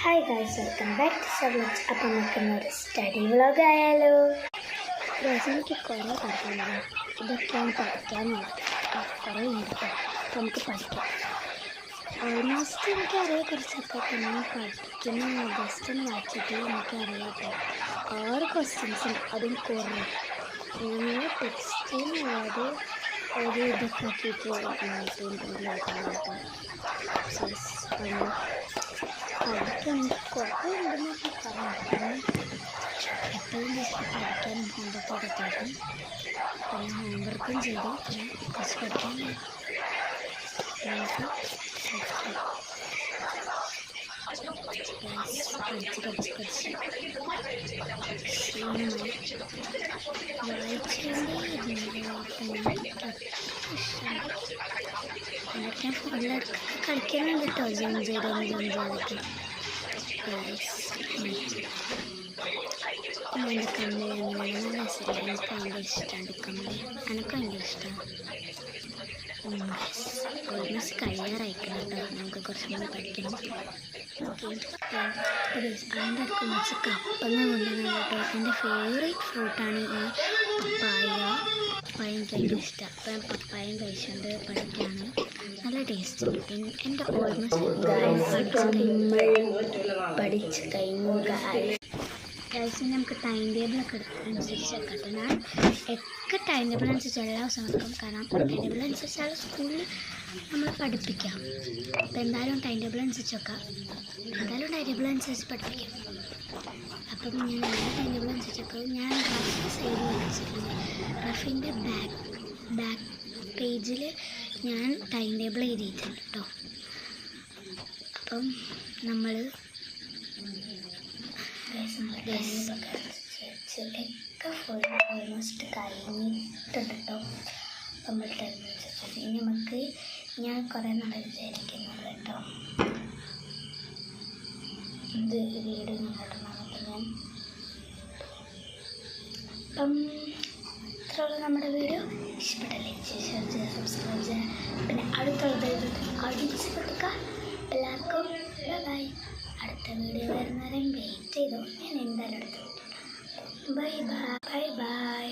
Hi guys, welcome back to സബ്ലറ്റ്സ്. അപ്പം നമുക്കൊരു സ്റ്റഡി വ്ളോഗ് ആയാലോ? ഗൈസ്, എനിക്ക് കുറേ പഠിക്കാനുണ്ട്. ഇതൊക്കെയാണ് പഠിക്കാനുള്ളത്. കുറേ ഉണ്ട്. അപ്പം നമുക്ക് പഠിക്കാം. ഓൾമോസ്റ്റ് എനിക്കറിയാം കുറച്ചൊക്കെ. പിന്നെ പഠിക്കുന്ന ജസ്റ്റ് ഒന്ന് വായിച്ചിട്ട് എനിക്കറിയാം കേട്ടോ. 6 ക്വസ്റ്റ്യൻസും അതും കുറേ ഞങ്ങൾ ടെക്സ്റ്റിനുള്ളത് ഒരു ഇതൊക്കെ ആക്കിയിട്ട് പഠിക്കാൻ കുറേ ഉണ്ടെന്നൊക്കെ പറഞ്ഞു. എപ്പോഴും ജസ്റ്റ് പഠിക്കാനും ഹോംവർക്കൊക്കെ ചെയ്തു. പിന്നെ ഹോംവർക്കും ചെയ്തു. പിന്നെ കുറച്ച് പഠിക്കാൻ പഠിച്ച് ഞാൻ ഫോണിലെടുത്ത് കളിക്കാനുണ്ട് കേട്ടോ. ജോയിൻ ചെയ്തൊക്കെ എൻ്റെ കണ്ണിൽ നല്ല രസമില്ല. എനിക്ക് ഭയങ്കര ഇഷ്ടമാണ് കണ്ണിൽ. എനിക്ക് ഭയങ്കര ഇഷ്ടമാണ്. ഓൾമോസ്റ്റ് കഴിയാറായിക്കണം കേട്ടോ. നമുക്ക് കുറച്ചും കൂടി പഠിക്കണം. അതിൻ്റെ അടുത്ത് വെച്ച് കപ്പങ്ങ കൊണ്ടുവന്നത് കേട്ടോ. എൻ്റെ ഫേവറേറ്റ് ഫ്രൂട്ടാണ് ഈ പപ്പായ. പപ്പായ എനിക്ക് ഭയങ്കര ഇഷ്ടമാണ്. അപ്പം ഞാൻ പപ്പായം കഴിച്ചുകൊണ്ട് പഠിക്കുകയാണ്. നല്ല ടേസ്റ്റ്. എൻ്റെ പഠിച്ച് കഴിഞ്ഞു. ഗൈസ്, നമുക്ക് ടൈം ടേബിളൊക്കെ അനുസരിച്ചൊക്കെ കേട്ടോ. ഞാൻ ഒക്കെ ടൈം ടേബിൾ അനുസരിച്ച് എല്ലാ ദിവസവും എടുക്കും. കാരണം ടൈം ടേബിൾ അനുസരിച്ചാണ് സ്കൂളിൽ നമ്മൾ പഠിപ്പിക്കാം. അപ്പോൾ എന്തായാലും ടൈം ടേബിൾ അനുസരിച്ചൊക്കെ പഠിപ്പിക്കാം. അപ്പം ഞാൻ എല്ലാ ടൈം ടേബിൾ അനുസരിച്ചൊക്കെ ഞാൻ റഫ് സൈഡിൽ വെച്ചിട്ടുണ്ട്. റഫിൻ്റെ ബാക്ക് പേജിൽ ഞാൻ ടൈം ടേബിൾ എഴുതിയിട്ടുണ്ട് കേട്ടോ. അപ്പം നമ്മൾ ഒക്കെ ഫുൾ ഓൾമോസ്റ്റ് കഴിഞ്ഞിട്ടുണ്ട് കേട്ടോ. നമ്മൾ ടൈം അനുസരിച്ച് ഇനി നമുക്ക് ഞാൻ കുറേ നാളെ വിചാരിക്കുന്നത് കേട്ടോ ഇത് വീഡിയോ ഇടണമെന്നൊക്കെ. ഞാൻ അപ്പം ഇത്രയുള്ള നമ്മുടെ വീഡിയോ ഇഷ്ടപ്പെട്ടല്ലേ? സബ്സ്ക്രൈബ് ചെയ്യുക. പിന്നെ അടുത്തുള്ളത് അടിച്ച് കൊടുക്കുക. എല്ലാവർക്കും ബൈ. അടുത്ത വീഡിയോ വരുന്നവരെയും വെയിറ്റ് ചെയ്തു. ഞാൻ എന്തായാലും അടുത്ത വീഡിയോ ബൈ.